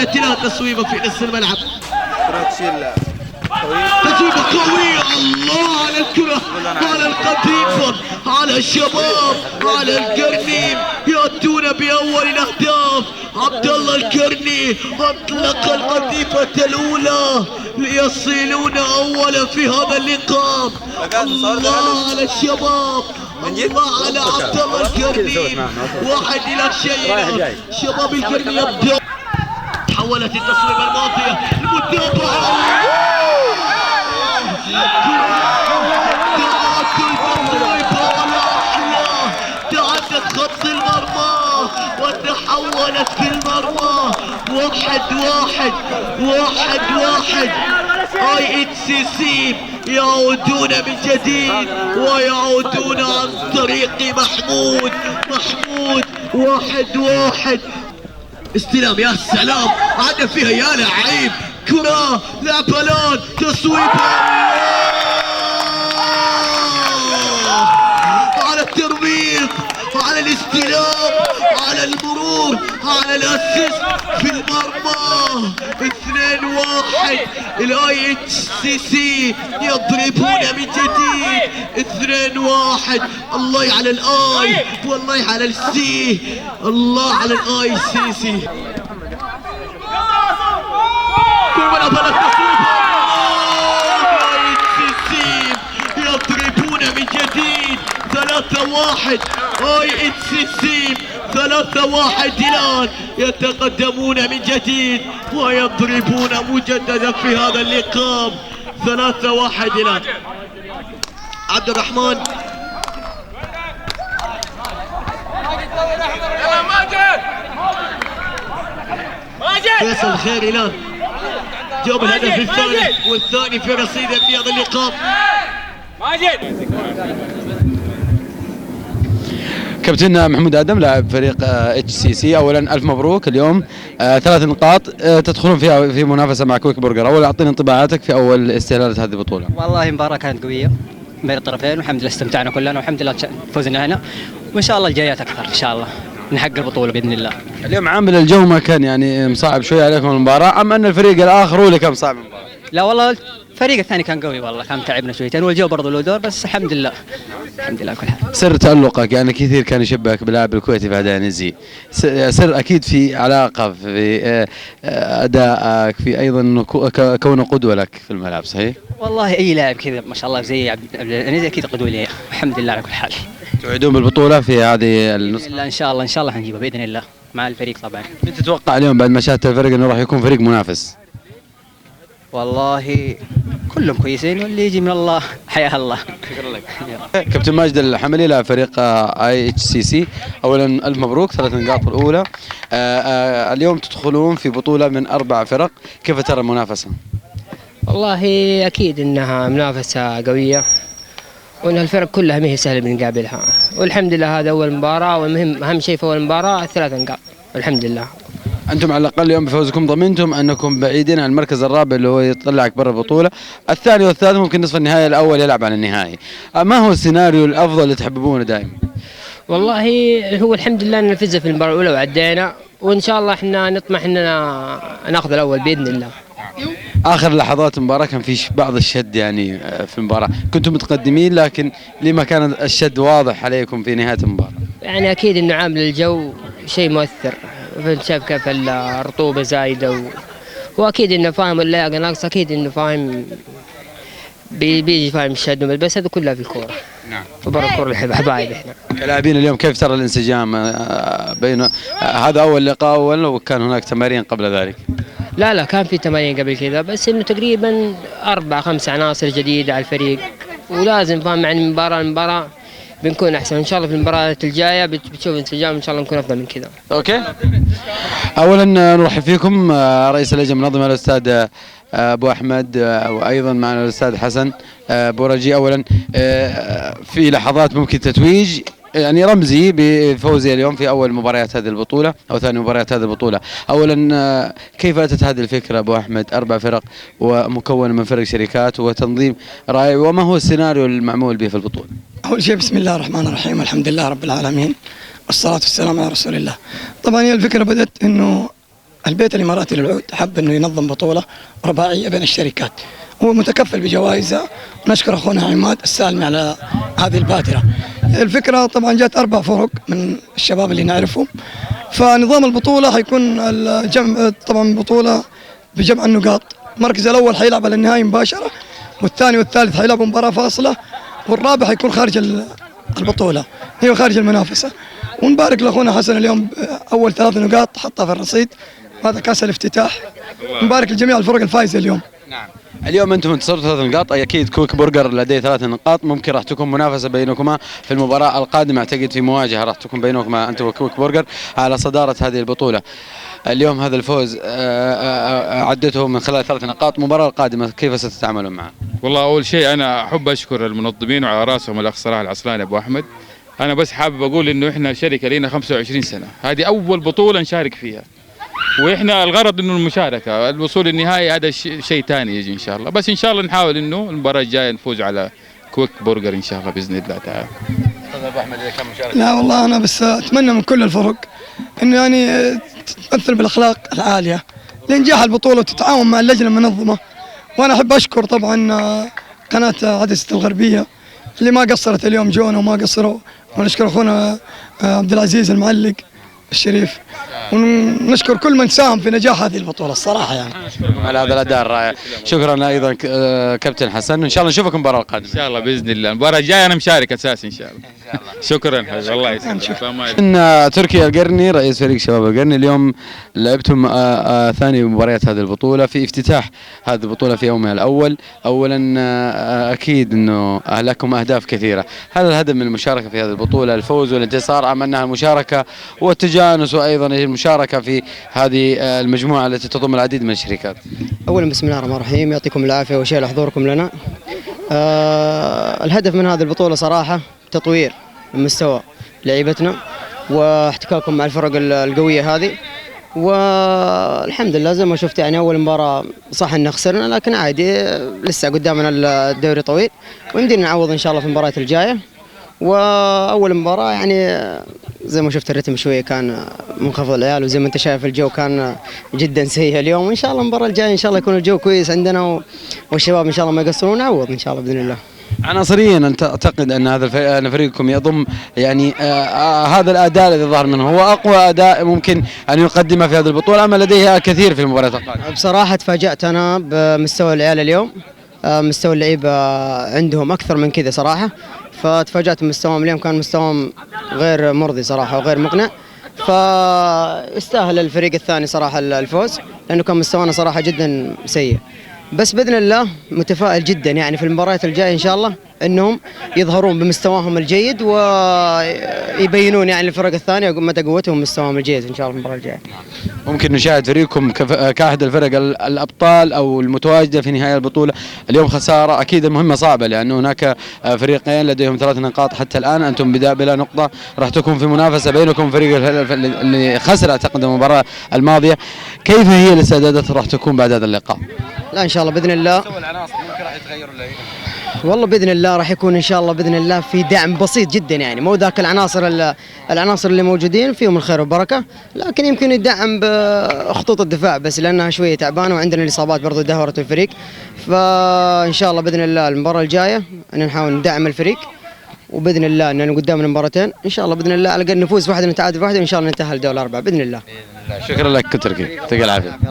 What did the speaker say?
حاولت لها تصويبه في نص الملعب. تسويبه قوية. الله على الكرة، على القطيفة، على الشباب، على القرني يأتون بأول الأهداف. عبد الله القرني أطلق القطيفة الأولى ليصلون أولا في هذا اللقاء. الله على الشباب، الله على عبد الله القرني. واحد إلى شيء. شباب القرني يبدأ. تحولت التصويبة الماضية المتابعة. تعدت خط المرمى وتحولت في المرمى. 1-1 اي اتش سي سي يعودون من جديد ويعودون عن طريق محمود. 1-1 استلام. يا سلام عاد فيها يا لعيب. كرة لا بلان تصويب على الترميم، على الاستلام، على المرور، على الاسيست في المرمى. 2-1 الاي اتش سي سي يضربون من جديد. 2-1. الله على الاي، والله على السي، الله على الاي سي سي. يضربون من جديد. 3-1 اي اتش سي سي. 3-1 الان يتقدمون من جديد ويضربون مجددا في هذا اللقاء. 3-1 الان. عبد الرحمن فيصل خير الان جاب الهدف الثاني والثاني في رصيده في هذا اللقاء. كابتن محمود آدم لاعب فريق اتش سي سي، اولا الف مبروك اليوم 3 نقاط تدخلون فيها في منافسه مع كويك برجر. اولا اعطينا انطباعاتك في اول استهلال هذه البطوله. والله مباراه كانت قويه بين الطرفين والحمد لله استمتعنا كلنا والحمد لله فزنا هنا وان شاء الله الجايات اكثر ان شاء الله نحقق البطوله باذن الله. اليوم عامل الجو ما كان يعني مصعب شويه عليكم المباراه، ام ان الفريق الاخر هو اللي كان صعب المباراه؟ لا والله الفريق الثاني كان قوي والله، كان تعبنا شويتين والجو برضه له دور بس الحمد لله الحمد لله كل حال. سر تألقك يعني كثير كان يشبهك بلاعب الكويتي بعدين نزي، سر اكيد في علاقه في ادائك، في ايضا كونه قدوه لك في الملعب، صحيح؟ والله اي لاعب كذا ما شاء الله زي عبد النزي اكيد قدوه لي الحمد لله على كل حال. توعدون بالبطوله في هذه النسخه؟ ان شاء الله ان شاء الله حنجيبها باذن الله مع الفريق طبعا. مين تتوقع اليوم بعد ما شاهدت الفريق انه راح يكون فريق منافس؟ والله كلهم كويسين واللي يجي من الله حياه الله. شكرا لك. كابتن ماجد الحملي لاعب فريق اي اتش سي سي، اولا الف مبروك 3 نقاط الاولى. اليوم تدخلون في بطوله من 4 فرق، كيف ترى المنافسه؟ والله اكيد انها منافسه قويه وان الفرق كلها ما هي سهله بنقابلها، والحمد لله هذا اول مباراه والمهم اهم شيء في اول مباراه 3 نقاط الحمد لله. انتم على الاقل اليوم بفوزكم ضمنتم انكم بعيدين عن المركز الرابع اللي هو يطلعك برا البطوله، الثاني والثالث ممكن نصف النهائي الاول يلعب على النهائي. ما هو السيناريو الافضل اللي تحببونه دائما؟ والله هو الحمد لله ان فزنا في المباراه الاولى وعدينا، وان شاء الله احنا نطمح اننا ناخذ الاول باذن الله. اخر لحظات المباراه كان في بعض الشد يعني في المباراه، كنتم متقدمين لكن لما كان الشد واضح عليكم في نهايه المباراه؟ يعني اكيد انه عامل الجو شيء مؤثر، شايف كيف الرطوبه زايده واكيد انه فاهم اللياقه ناقصه، اكيد انه فاهم بيجي فاهم الشد بس هذا كلها في الكوره. نعم. وبرا الكوره حبايب احنا. كلاعبين اليوم كيف ترى الانسجام بين هذا اول لقاء ولا كان هناك تمارين قبل ذلك؟ لا كان في تمارين قبل كذا بس انه تقريبا 4-5 عناصر جديده على الفريق ولازم فاهم يعني من مباراه لمباراه بنكون احسن ان شاء الله. في المباريات الجايه بتشوف انسجام ان شاء الله نكون افضل من كذا. اوكي. اولا نرحب فيكم رئيس اللجنه المنظمه الاستاذ ابو احمد وايضا معنا الاستاذ حسن بورجي. اولا في لحظات ممكن تتويج يعني رمزي بفوزي اليوم في اول مباريات هذه البطوله او ثاني مباريات هذه البطوله. اولا كيف اتت هذه الفكره ابو احمد 4 فرق ومكونه من فرق شركات وتنظيم رائع، وما هو السيناريو المعمول به في البطوله؟ اول شيء بسم الله الرحمن الرحيم، الحمد لله رب العالمين والصلاه والسلام على رسول الله. طبعا هي الفكره بدات انه البيت الإماراتي للعود حب أنه ينظم بطولة رباعية بين الشركات، هو متكفل بجوائزها، ونشكر أخونا عماد السالمي على هذه البادرة. الفكرة طبعا جاءت 4 فرق من الشباب اللي نعرفهم، فنظام البطولة حيكون الجمع طبعا بطولة بجمع النقاط. المركز الأول حيلعب على النهائي مباشرة، والثاني والثالث حيلعبوا مباراة فاصلة، والرابع حيكون خارج البطولة، هي خارج المنافسة. ونبارك لاخونا حسن اليوم اول 3 نقاط حطها في الرصيد، هذا كاس الافتتاح. نبارك لجميع الفرق الفائزه اليوم. نعم. اليوم انتم انتصرتوا 3 نقاط، اكيد كويك برجر لديه 3 نقاط، ممكن راح تكون منافسه بينكما في المباراه القادمه، اعتقد في مواجهه راح تكون بينكما انت وكويك برجر على صداره هذه البطوله. اليوم هذا الفوز عدته من خلال 3 نقاط، المباراه القادمه كيف ستتعاملون معه؟ والله اول شيء انا احب اشكر المنظمين وعلى راسهم الاخ صلاح العصلاني ابو احمد. انا بس حابب اقول انه احنا شركه لنا 25 سنه، هذه اول بطوله نشارك فيها، واحنا الغرض انه المشاركه، الوصول النهائي هذا شيء ثاني يجي ان شاء الله. بس ان شاء الله نحاول انه المباراه الجايه نفوز على كويك برجر ان شاء الله باذن الله تعالى. استاذ ابو احمد كم مشاركه؟ لا والله انا بس اتمنى من كل الفرق انه يعني تمثل بالاخلاق العاليه لانجاح البطوله وتتعاون مع اللجنه المنظمه. وانا احب اشكر طبعا قناه عدسه الغربيه اللي ما قصرت اليوم، جونا وما قصروا، ونشكر اخونا عبد العزيز المعلق الشريف، ونشكر كل من ساهم في نجاح هذه البطوله الصراحه يعني. على هذا الاداء الرائع. شكرا ايضا كابتن حسن، وان شاء الله نشوفكم المباراه القادمه ان شاء الله باذن الله. المباراه الجايه انا مشارك اساسي ان شاء الله. شكرا حبيبي، الله يسلمك. ان تركي القرني رئيس فريق شباب القرني، اليوم لعبتم ثاني مباريات هذه البطوله في افتتاح هذه البطوله في يومها الاول. اولا اكيد انه لكم اهداف كثيره، هل الهدف من المشاركه في هذه البطوله الفوز والانتصار ام انها المشاركه والتجانس وايضا المشاركه في هذه المجموعه التي تضم العديد من الشركات؟ اولا بسم الله الرحمن الرحيم، يعطيكم العافيه وشيء لحضوركم لنا. الهدف من هذه البطوله صراحه تطوير من مستوى لعيبتنا واحتكاكهم مع الفرق القويه هذه، والحمد لله زي ما شفت يعني اول مباراه صح ان خسرنا، لكن عادي لسه قدامنا الدوري طويل ويمدينا نعوض ان شاء الله في المباريات الجايه. واول مباراه يعني زي ما شفت الرتم شويه كان منخفض العيال، وزي ما انت شايف الجو كان جدا سيء اليوم، وان شاء الله المباراه الجايه ان شاء الله يكون الجو كويس عندنا والشباب ان شاء الله ما يقصرون، نعوض ان شاء الله باذن الله. عناصريا انت تعتقد ان هذا ان فريقكم يضم يعني هذا الاداء الذي ظهر منه هو اقوى اداء ممكن ان يقدمه في هذه البطوله، اما لديه كثير في المباريات القادمه؟ بصراحه تفاجات انا بمستوى العيال اليوم، مستوى اللعيبه عندهم اكثر من كذا صراحه، فتفاجات مستواهم اليوم كان مستواهم غير مرضي صراحه وغير مقنع، فيستاهل الفريق الثاني صراحه الفوز لانه كان مستوانا صراحه جدا سيء. بس باذن الله متفائل جدا يعني في المباريات الجايه ان شاء الله انهم يظهرون بمستواهم الجيد ويبينون يعني الفرق الثانيه مدى قوتهم ومستواهم الجيد ان شاء الله في المباراه الجايه. ممكن نشاهد فريقكم كاحد الفرق الابطال او المتواجده في نهايه البطوله، اليوم خساره اكيد المهمه صعبه لانه هناك فريقين لديهم 3 نقاط حتى الان، انتم بلا نقطه، راح تكون في منافسه بينكم فريق اللي خسر اعتقد المباراه الماضيه. كيف هي الاستعدادات راح تكون بعد هذا اللقاء؟ لا ان شاء الله باذن الله العناصر ممكن راح يتغيروا اللعيبه، والله باذن الله راح يكون ان شاء الله باذن الله في دعم بسيط جدا، يعني مو ذاك العناصر اللي موجودين فيهم الخير والبركه، لكن يمكن يدعم بخطوط الدفاع بس لانها شويه تعبانه وعندنا الاصابات برضو دهورت الفريق، فان شاء الله باذن الله المباراه الجايه ان نحاول ندعم الفريق، وباذن الله اننا قدامنا مباراتين ان شاء الله باذن الله على الاقل نفوز واحده نتعادل واحده وان شاء الله ننتهي لدور 4 باذن الله. شكرا لك تركي، يعطيك العافيه.